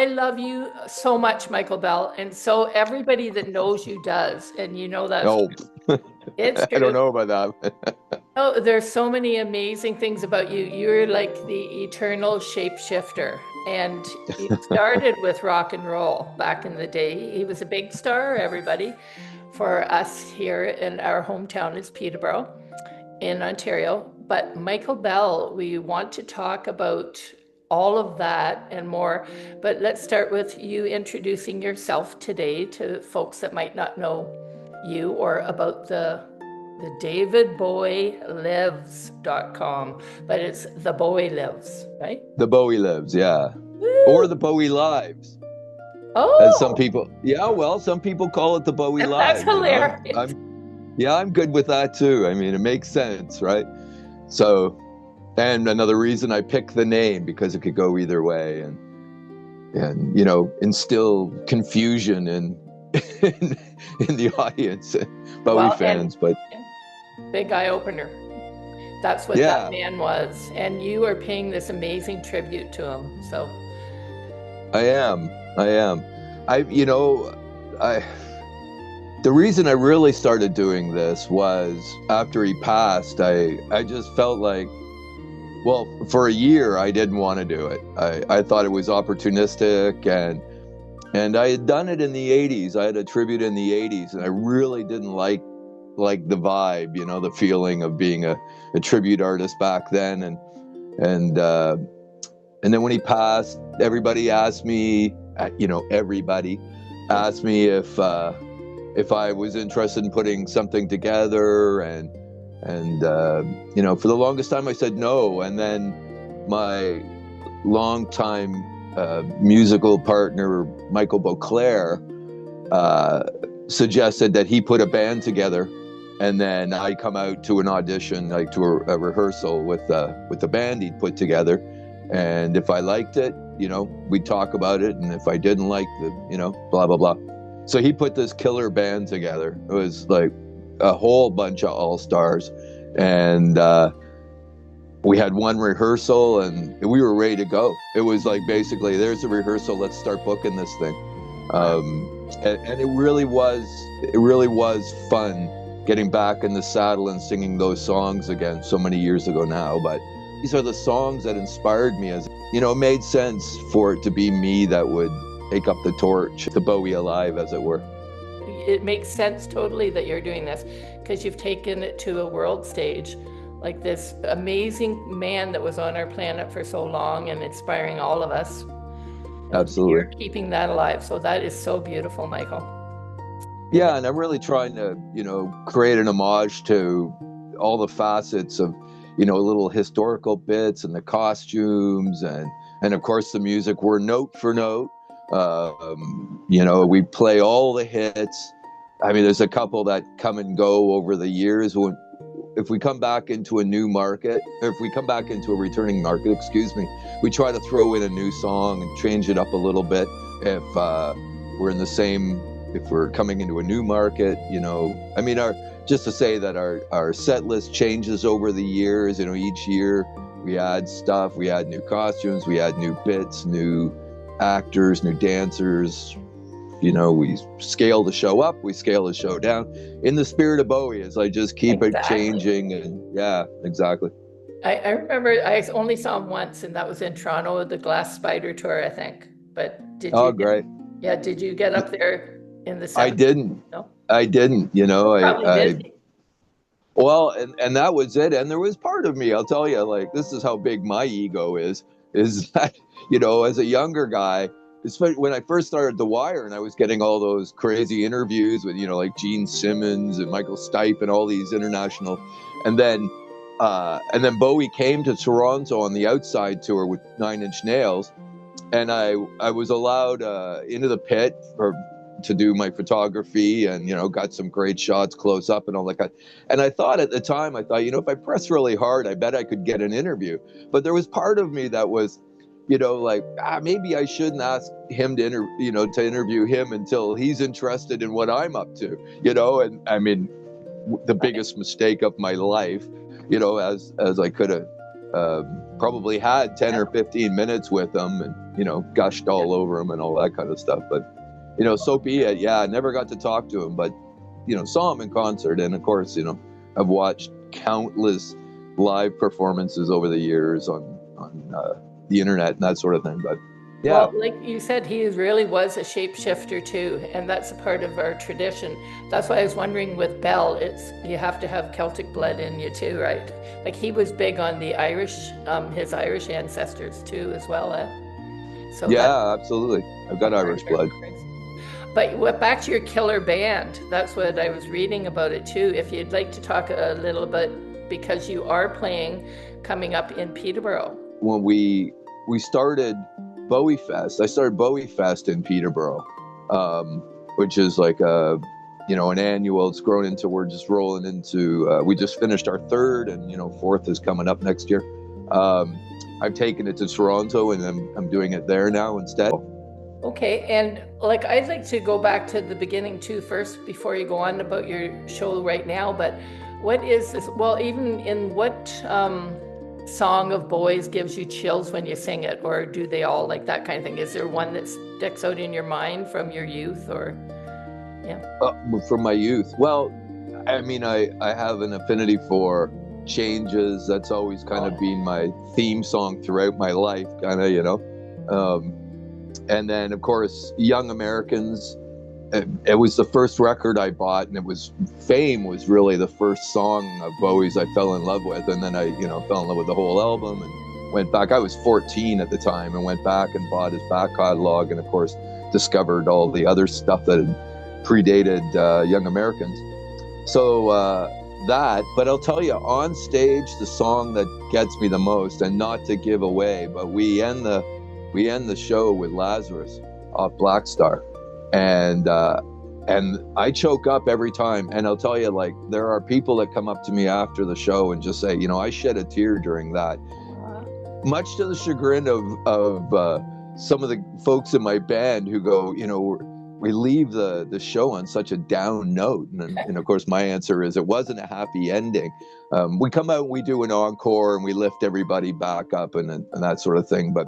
I love you so much, Michael Bell, and so everybody that knows you does, and you know that's Oh, it's I don't true. know about that. Oh, there's so many amazing things about you. You're like the eternal shapeshifter, and you started with rock and roll back in the day. He was a big star, everybody. For us here in our hometown is Peterborough in Ontario. But Michael Bell, we want to talk about all of that and more. But let's start with you introducing yourself today to folks that might not know you or about the David Bowie Lives.com, but it's the Bowie Lives, right? The Bowie Lives, yeah. Or Woo! the Bowie Lives, as some Oh, people. Yeah, well, some people call it the Bowie that's Lives, and hilarious. I'm good with that too. I mean, it makes sense, right? So, and another reason I picked the name because it could go either way, and instill confusion in, in the audience, Bowie Well, and fans. But big eye opener. That's what that yeah, man was. And you are paying this amazing tribute to him. So, I am. I am. I the reason I really started doing this was after he passed. I just felt like, well, for a year I didn't want to do it. I thought it was opportunistic, and I had done it in the 80s. I had a tribute in the 80s, and I really didn't like the vibe, the feeling of being a tribute artist back then. And then when he passed, everybody asked me, everybody asked me if I was interested in putting something together, and for the longest time I said no. And then my longtime musical partner Michael Beauclair suggested that he put a band together, and then I come out to an audition, like to a rehearsal with the band he'd put together, and if I liked it, we'd talk about it, and if I didn't like blah blah blah. So he put this killer band together. It was like a whole bunch of all-stars, and we had one rehearsal and we were ready to go. It was like, basically, there's a rehearsal, let's start booking this thing. And it really was fun getting back in the saddle and singing those songs again so many years ago now. But these are the songs that inspired me. As it made sense for it to be me that would take up the torch, the Bowie alive, as it were. it makes sense totally that you're doing this because you've taken it to a world stage. Like this amazing man that was on our planet for so long and inspiring all of us. You're Absolutely. keeping that alive. So that is so beautiful, Michael. It is. Yeah, and I'm really trying to, create an homage to all the facets of, little historical bits and the costumes, and of course the music. We're note for note. We play all the hits. I mean, there's a couple that come and go over the years. If we come back into a new market, or if we come back into a returning market, excuse me, we try to throw in a new song and change it up a little bit. If we're in the same, if we're coming into a new market, I mean, just to say that our set list changes over the years. Each year we add stuff, we add new costumes, we add new bits, new actors, new dancers. We scale the show up, we scale the show down in the spirit of Bowie, as I just keep it Exactly. changing. And yeah, exactly. I remember I only saw him once, and that was in Toronto, the Glass Spider tour, I think. But Oh, great. did you get up there in the I 70s? didn't. No? I didn't, Probably busy. well, and that was it. And there was part of me, I'll tell you, like, this is how big my ego is that, as a younger guy, especially when I first started The Wire and I was getting all those crazy interviews with, like Gene Simmons and Michael Stipe and all these international, and then Bowie came to Toronto on the Outside tour with Nine Inch Nails, and I was allowed into the pit to do my photography, and got some great shots close up and all that. And I thought at the time, if I press really hard, I bet I could get an interview. But there was part of me that was, like, maybe I shouldn't ask him to interview him until he's interested in what I'm up to. And I mean, the Right. biggest mistake of my life, as I could have probably had 10 or 15 minutes with him and, you know, gushed all over him and all that kind of stuff. But, you know, so be it. Yeah, I never got to talk to him, but, you know, saw him in concert. And of course, you know, I've watched countless live performances over the years on the internet and that sort of thing. But yeah. Well, like you said, he really was a shapeshifter too, and that's a part of our tradition. That's why I was wondering with Bell, it's you have to have Celtic blood in you too, right? Like he was big on the Irish, his Irish ancestors too, as well. So yeah, absolutely. I've got Irish blood. But back to your killer band, that's what I was reading about it too. If you'd like to talk a little bit, because you are playing coming up in Peterborough. When we started Bowie Fest, I started Bowie Fest in Peterborough, which is like an annual. It's grown into, we're just rolling into, we just finished our third, and, you know, fourth is coming up next year. I've taken it to Toronto, and I'm doing it there now instead. Okay, and like I'd like to go back to the beginning too first before you go on about your show right now, but what is this? Well, even in what song of Bowie's gives you chills when you sing it, or do they all, like that kind of thing? Is there one that sticks out in your mind from your youth, or from my youth? Well, I mean, I have an affinity for Changes. That's always kind of been my theme song throughout my life, kind of, you know. And then, of course, Young Americans. It was the first record I bought, and it was Fame was really the first song of Bowie's I fell in love with. And then I, you know, fell in love with the whole album and went back. I was 14 at the time and went back and bought his back catalog, and of course discovered all the other stuff that had predated Young Americans. So but I'll tell you, on stage, the song that gets me the most, and not to give away, but we end the show with Lazarus off Black Star. And I choke up every time. And I'll tell you, like, there are people that come up to me after the show and just say, you know, I shed a tear during that. Much to the chagrin of some of the folks in my band who go, you know, we leave the show on such a down note. And of course, my answer is it wasn't a happy ending. We come out and we do an encore and we lift everybody back up and that sort of thing. But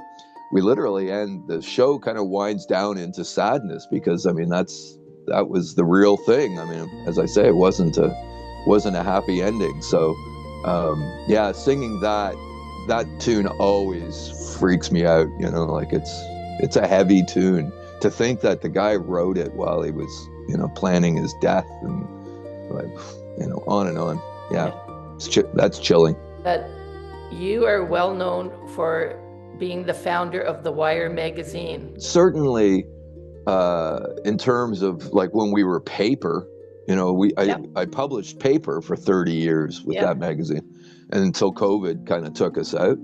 we literally end the show, kind of winds down into sadness, because I mean that was the real thing. I mean, as I say, it wasn't a happy ending. So singing that tune always freaks me out. You know, like it's a heavy tune. To think that the guy wrote it while he was, you know, planning his death, and like, you know, on and on. Yeah, that's chilling. But you are well known for being the founder of the Wire magazine. Certainly, in terms of like when we were paper, you know, I published paper for 30 years with that magazine, and until COVID kind of took us out.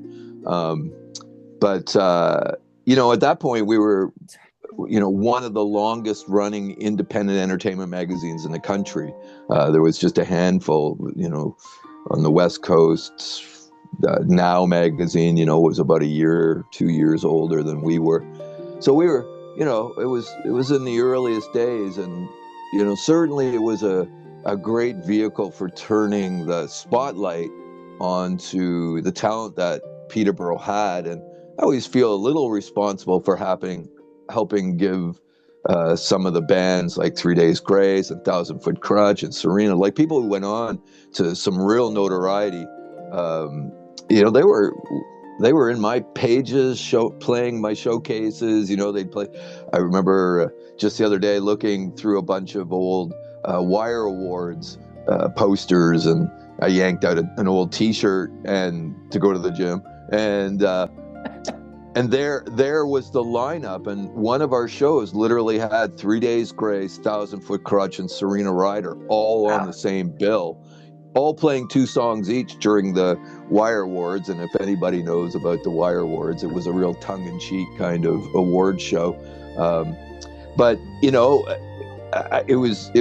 But you know, at that point we were, you know, one of the longest running independent entertainment magazines in the country. There was just a handful, you know, on the West Coast. Now magazine, you know, was about a year, 2 years older than we were. So we were, you know, it was in the earliest days, and, you know, certainly it was a great vehicle for turning the spotlight onto the talent that Peterborough had. And I always feel a little responsible for helping give some of the bands like 3 Days Grace and 1,000 Foot Krutch and Serena, like people who went on to some real notoriety. You know, they were in my pages, playing my showcases. You know, they'd play. I remember just the other day looking through a bunch of old Wire Awards posters, and I yanked out an old T-shirt and to go to the gym, and there was the lineup, and one of our shows literally had 3 Days Grace, 1,000 Foot Krutch, and Serena Ryder all on the same bill, all playing 2 songs each during the Wire Awards. And if anybody knows about the Wire Awards, it was a real tongue-in-cheek kind of award show. But, you know, it was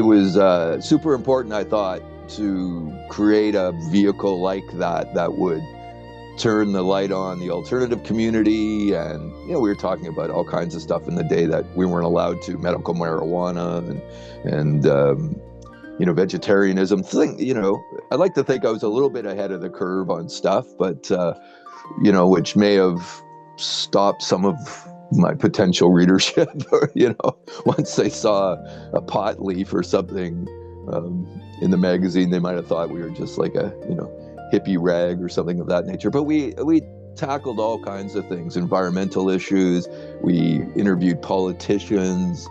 super important, I thought, to create a vehicle like that would turn the light on the alternative community. And, you know, we were talking about all kinds of stuff in the day that we weren't allowed to, medical marijuana and you know, vegetarianism thing. You know, I like to think I was a little bit ahead of the curve on stuff, but which may have stopped some of my potential readership, or, once they saw a pot leaf or something in the magazine, they might have thought we were just like a, hippie rag or something of that nature. But we tackled all kinds of things, environmental issues. We interviewed politicians.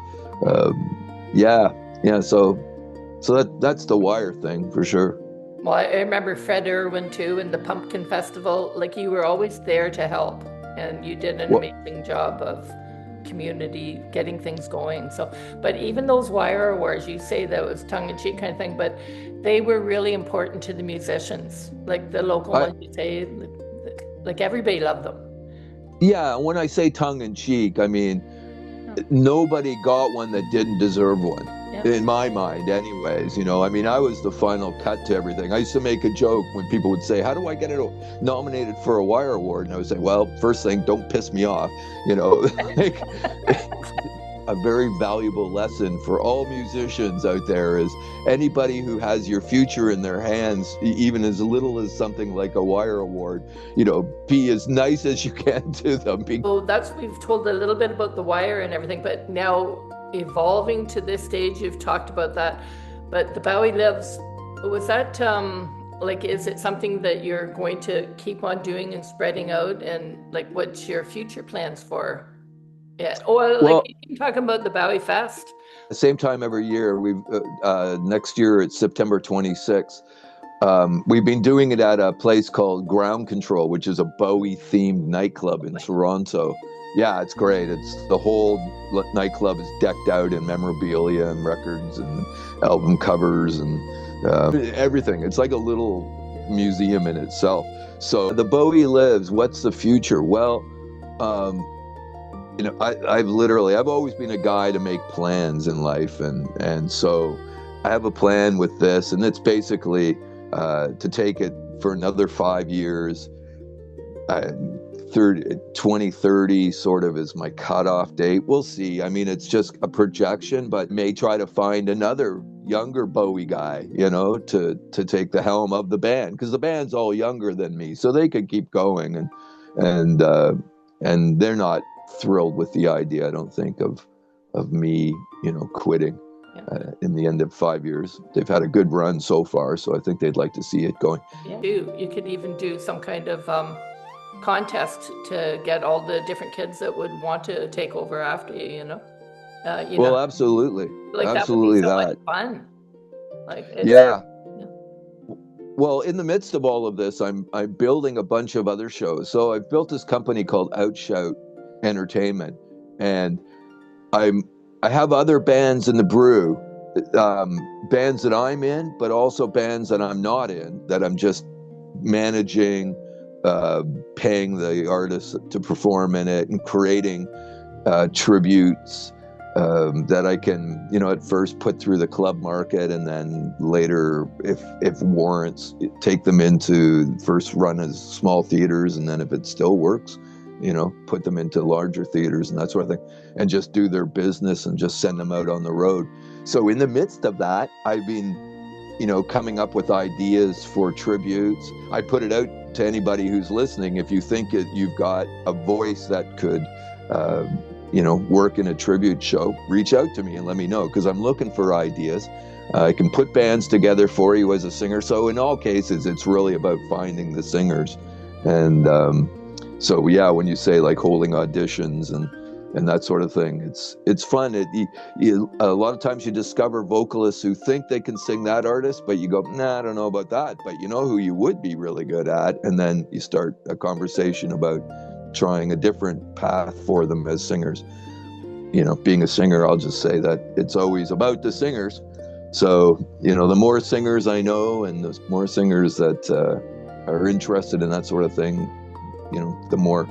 So that's the Wire thing for sure. Well, I remember Fred Irwin too, and the Pumpkin Festival. Like, you were always there to help, and you did an Well, amazing job of community getting things going. So, but even those Wire Awards, you say that was tongue-in-cheek kind of thing, but they were really important to the musicians, like the local I, ones. You say, like everybody loved them. yeah, when I say tongue in cheek, I mean, nobody got one that didn't deserve one. Yeah. In my mind, anyways. I mean, I was the final cut to everything. I used to make a joke when people would say, how do I get nominated for a Wire Award? And I would say, well, first thing, don't piss me off. Like, a very valuable lesson for all musicians out there is anybody who has your future in their hands, even as little as something like a Wire Award, be as nice as you can to them. So we've told a little bit about the Wire and everything, but now evolving to this stage, you've talked about that, but the Bowie Lives, was that like, is it something that you're going to keep on doing and spreading out, and like, what's your future plans for it? Or like, you keep talking about the Bowie Fest. The same time every year, next year it's September 26th. We've been doing it at a place called Ground Control, which is a Bowie themed nightclub in Toronto. Yeah, it's great. The whole nightclub is decked out in memorabilia and records and album covers and everything. It's like a little museum in itself. So the Bowie Lives, what's the future? Well, I've always been a guy to make plans in life, and so I have a plan with this, and it's basically to take it for another 5 years. 2030 sort of is my cutoff date. We'll see. I mean, it's just a projection, but may try to find another younger Bowie guy, to take the helm of the band, because the band's all younger than me, so they could keep going, and they're not thrilled with the idea, I don't think, of me, quitting in the end of 5 years. They've had a good run so far, so I think they'd like to see it going. Yeah. You could even do some kind of contest to get all the different kids that would want to take over after you. Well, absolutely, like, absolutely, that would be so much fun. Like, yeah. Well, in the midst of all of this, I'm building a bunch of other shows. So I've built this company called Outshout Entertainment, and I have other bands in the brew, bands that I'm in, but also bands that I'm not in, that I'm just managing, paying the artists to perform in it, and creating tributes that I can, at first put through the club market, and then later, if warrants, take them into first run as small theaters, and then if it still works, put them into larger theaters and that sort of thing, and just do their business and just send them out on the road. So in the midst of that, I've been, coming up with ideas for tributes. I put it out to anybody who's listening. If you think you've got a voice that could, work in a tribute show, reach out to me and let me know, because I'm looking for ideas. I can put bands together for you as a singer. So in all cases, it's really about finding the singers. And so, yeah, when you say like holding auditions and that sort of thing, it's fun. A lot of times you discover vocalists who think they can sing that artist, but you go, nah, I don't know about that. But you know who you would be really good at. And then you start a conversation about trying a different path for them as singers. Being a singer, I'll just say that it's always about the singers. So, the more singers I know, and the more singers that are interested in that sort of thing, the more.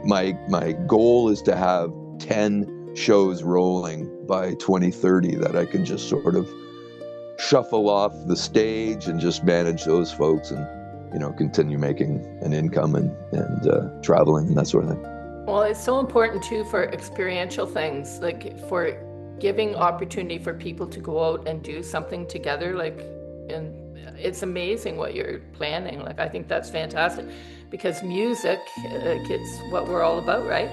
My goal is to have 10 shows rolling by 2030 that I can just sort of shuffle off the stage and just manage those folks, and continue making an income and traveling and that sort of thing. Well, it's so important too for experiential things, like for giving opportunity for people to go out and do something together. Like, and it's amazing what you're planning. Like, I think that's fantastic. because music, it's what we're all about, right?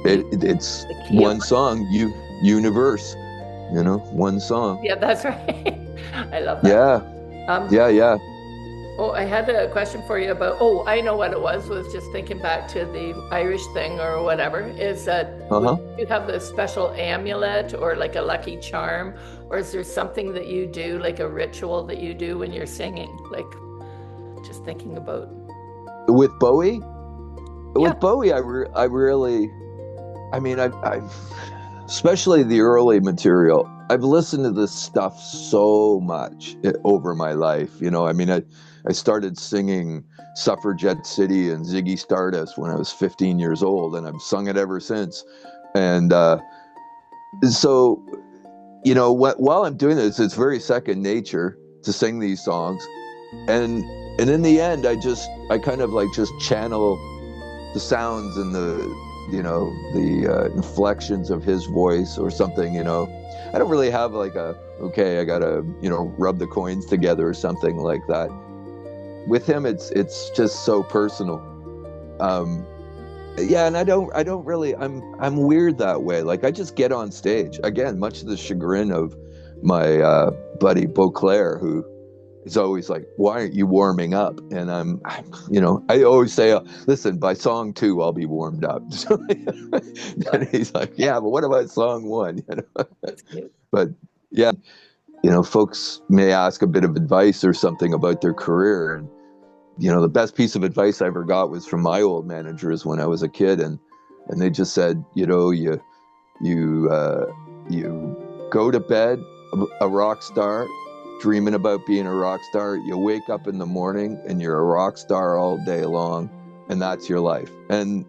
It's the key of one song, universe, one song. Yeah, that's right. I love that. Yeah, Um, yeah. oh, I had a question for you about, oh, I know what it was just thinking back to the Irish thing or whatever, is that would Uh-huh. you have a special amulet or like a lucky charm, or is there something that you do, like a ritual that you do when you're singing? Like, just thinking about. With Bowie, Yeah. I really, I mean, I've especially the early material. I've listened to this stuff so much over my life. I mean, I started singing Suffragette City and Ziggy Stardust when I was 15 years old, and I've sung it ever since. And so, while I'm doing this, it's very second nature to sing these songs. And in the end, I kind of like just channel the sounds and the inflections of his voice or something. I don't really have like I gotta rub the coins together or something like that. With him, it's just so personal. Yeah, and I don't really, I'm weird that way. Like, I just get on stage again, much to the chagrin of my buddy Beauclair, who is always like, "Why aren't you warming up?" And I always say, "Listen, by song 2, I'll be warmed up." And he's like, "Yeah, but what about song 1?" That's cute. But yeah, folks may ask a bit of advice or something about their career, and the best piece of advice I ever got was from my old managers when I was a kid, and they just said, you go to bed a rock star, dreaming about being a rock star. You wake up in the morning and you're a rock star all day long, and that's your life. And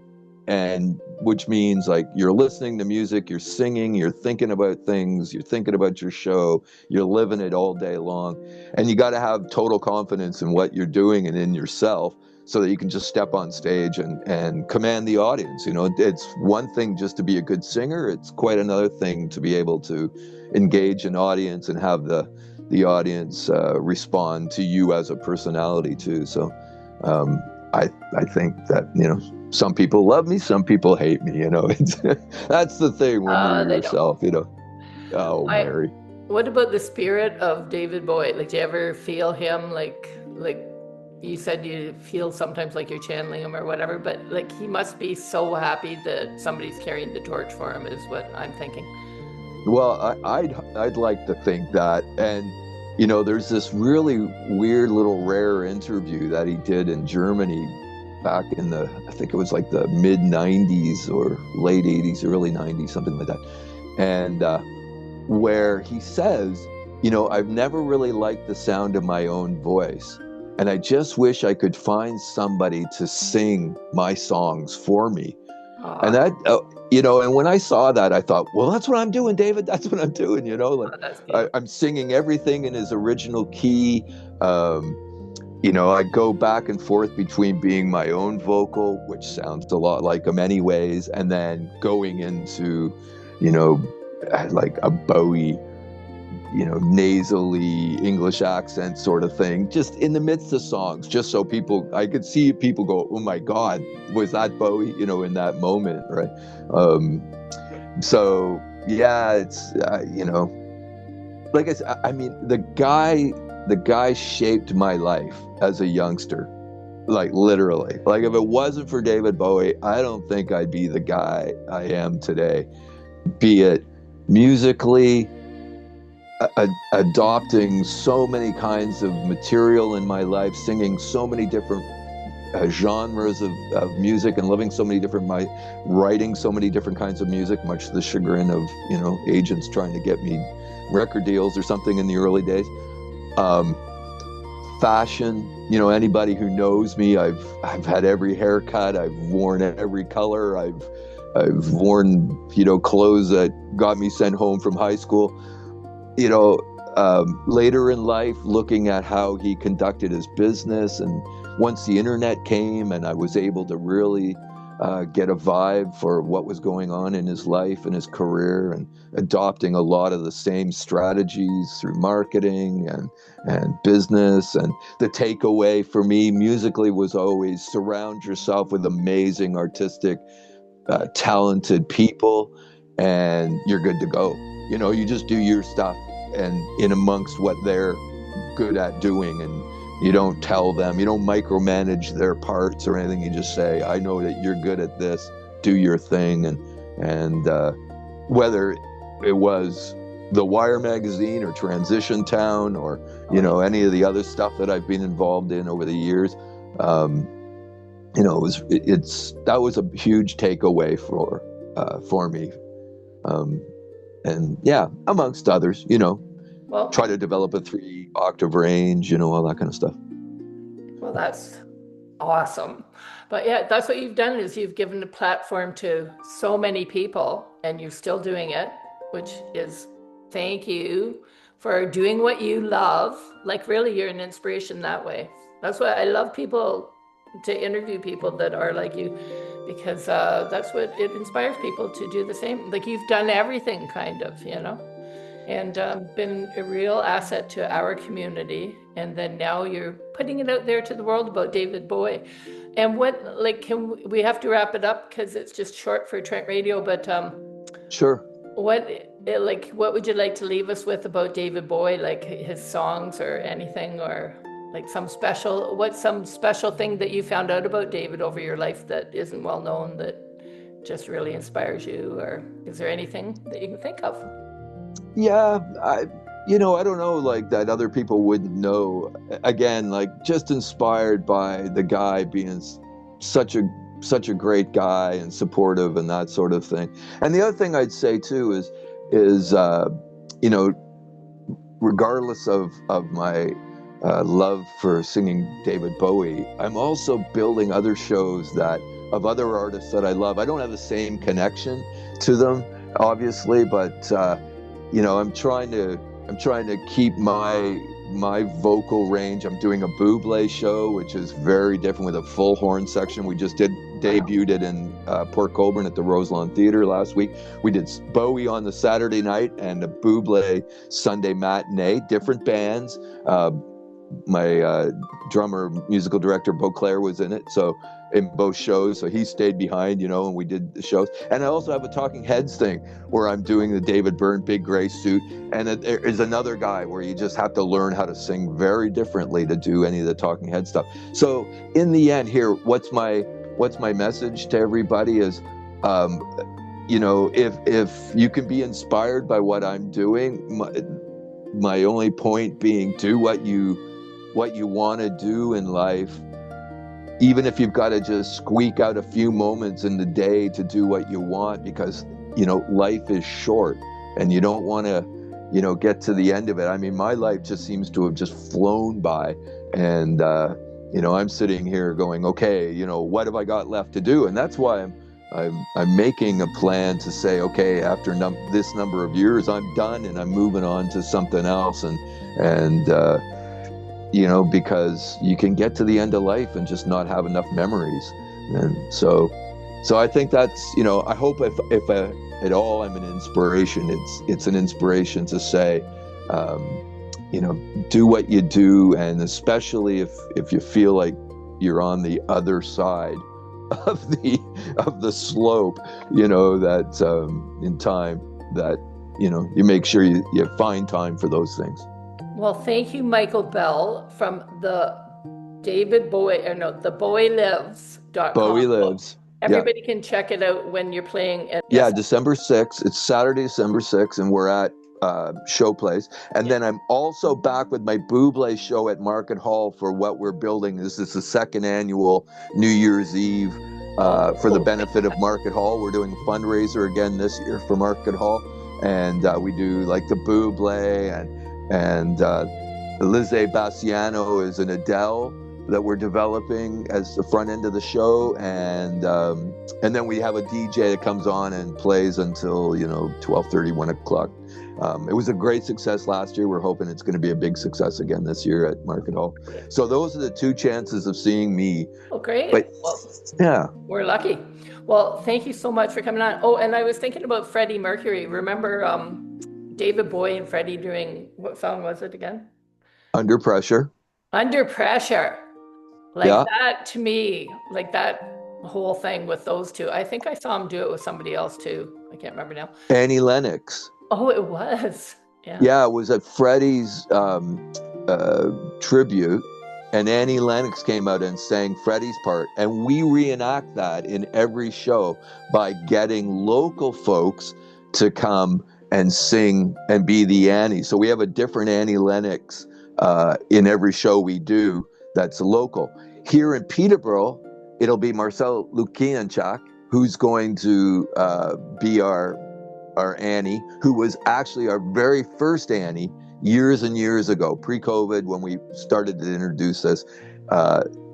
which means, like, you're listening to music, you're singing, you're thinking about things, you're thinking about your show, you're living it all day long. And you got to have total confidence in what you're doing and in yourself, so that you can just step on stage and command the audience. It's one thing just to be a good singer. It's quite another thing to be able to engage an audience and have the audience respond to you as a personality too. So I think that, some people love me, some people hate me. It's that's the thing when you're They yourself. Oh, Mary. What about the spirit of David Bowie? Like, do you ever feel him, like you said you feel sometimes like you're channeling him or whatever, but like, he must be so happy that somebody's carrying the torch for him, is what I'm thinking. Well, I'd like to think that. And there's this really weird little rare interview that he did in Germany back in I think it was like the mid 90s or late 80s, early 90s, something like that. And where he says, I've never really liked the sound of my own voice, and I just wish I could find somebody to sing my songs for me. And that, and when I saw that, I thought, well, that's what I'm doing, David. That's what I'm doing. I'm singing everything in his original key. I go back and forth between being my own vocal, which sounds a lot like him anyways, and then going into, like a Bowie, nasally English accent sort of thing, just in the midst of songs, just so I could see people go, "Oh my God, was that Bowie?" In that moment, right? So yeah, it's like I mean, the guy shaped my life as a youngster, like literally. Like, if it wasn't for David Bowie, I don't think I'd be the guy I am today. Be it musically, adopting so many kinds of material in my life, singing so many different genres of music, and writing so many different kinds of music, much to the chagrin of agents trying to get me record deals or something in the early days. Fashion, anybody who knows me, I've had every haircut, I've worn every color, I've worn clothes that got me sent home from high school. Later in life, looking at how he conducted his business, and once the internet came and I was able to really get a vibe for what was going on in his life and his career, and adopting a lot of the same strategies through marketing and business. And the takeaway for me musically was always surround yourself with amazing artistic, talented people, and you're good to go. You know, you just do your stuff and in amongst what they're good at doing, and you don't tell them, you don't micromanage their parts or anything. You just say, I know that you're good at this, do your thing. And whether it was The Wire magazine or Transition Town or, you know, any of the other stuff that I've been involved in over the years, you know, that was a huge takeaway for me. And yeah, amongst others, you know, Well, try to develop a 3-octave range, you know, all that kind of stuff. well, that's awesome. But yeah, that's what you've done, is you've given a platform to so many people, and you're still doing it, which is, thank you for doing what you love. Like, really, you're an inspiration that way. That's why I love people, to interview people that are like you, because that's what it inspires people to do the same. Like, you've done everything kind of, you know, and been a real asset to our community. And then now you're putting it out there to the world about David Bowie. And what, like, we have to wrap it up because it's just short for Trent Radio, but Sure. what would you like to leave us with about David Bowie, like his songs or anything, or like some special thing that you found out about David over your life that isn't well known, that just really inspires you? Or is there anything that you can think of? Yeah, I don't know, like, that other people wouldn't know. Again, like, just inspired by the guy being such a great guy and supportive and that sort of thing. And the other thing I'd say too is you know, regardless of my love for singing David Bowie, I'm also building other shows of other artists that I love. I don't have the same connection to them, obviously, but you know, I'm trying to keep my vocal range. I'm doing a Buble show, which is very different, with a full horn section. We just debuted it in Port Colborne at the Roselawn Theatre last week. We did Bowie on the Saturday night and a Buble Sunday matinee, different bands. My drummer, musical director, Beauclair, was in it, so in both shows, so he stayed behind, you know, and we did the shows. And I also have a Talking Heads thing where I'm doing the David Byrne Big Gray Suit, and there is another guy where you just have to learn how to sing very differently to do any of the Talking Head stuff. So in the end here, what's my message to everybody is, you know, if you can be inspired by what I'm doing, my only point being, do what you want to do in life, even if you've got to just squeak out a few moments in the day to do what you want, because, you know, life is short and you don't want to, you know, get to the end of it. I mean, my life just seems to have just flown by, and you know, I'm sitting here going, okay, you know, what have I got left to do? And that's why I'm making a plan to say, okay, after this number of years, I'm done and I'm moving on to something else. And you know, because you can get to the end of life and just not have enough memories. And so I think that's, you know, I hope if at all I'm an inspiration, it's an inspiration to say, you know, do what you do, and especially if you feel like you're on the other side of the slope, you know, that in time, that, you know, you make sure you find time for those things. Well, thank you, Michael Bell, from the TheBowieLives.com. Bowie Lives. Everybody can check it out when you're playing at December 6th. It's Saturday, December 6th, and we're at Showplace. And then I'm also back with my Buble show at Market Hall for what we're building. This is the second annual New Year's Eve for the benefit of Market Hall. We're doing a fundraiser again this year for Market Hall, and we do like the Buble and Lizzie Bassiano is an Adele that we're developing as the front end of the show, and then we have a DJ that comes on and plays until 12:30, 1 o'clock. It was a great success last year. We're hoping it's going to be a big success again this year at Market Hall. So those are the two chances of seeing me. Oh, great. But, well, yeah. We're lucky. Well, thank you so much for coming on. Oh, and I was thinking about Freddie Mercury. Remember David Bowie and Freddie doing, what song was it again? Under Pressure. Under Pressure. Like Yeah. that, to me, like that whole thing with those two. I think I saw him do it with somebody else too. I can't remember now. Annie Lennox. Oh, it was. Yeah. Yeah, it was at Freddie's tribute, and Annie Lennox came out and sang Freddie's part, and we reenact that in every show by getting local folks to come and sing and be the Annie. So we have a different Annie Lennox in every show we do that's local. Here in Peterborough, it'll be Marcel Lukianchak, who's going to be our Annie, who was actually our very first Annie years and years ago, pre-COVID, when we started to introduce this.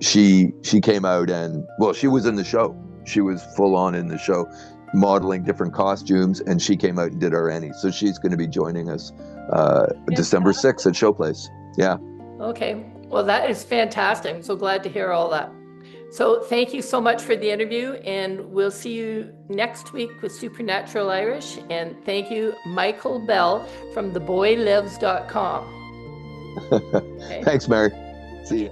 She came out and, well, she was in the show. She was full on in the show, modeling different costumes, and she came out and did our Annie. So she's going to be joining us December 6th at Showplace. Yeah. Okay. Well, that is fantastic. I'm so glad to hear all that. So thank you so much for the interview, and we'll see you next week with Supernatural Irish. And thank you, Michael Bell from TheBowieLives.com. Okay. Thanks, Mary. See you.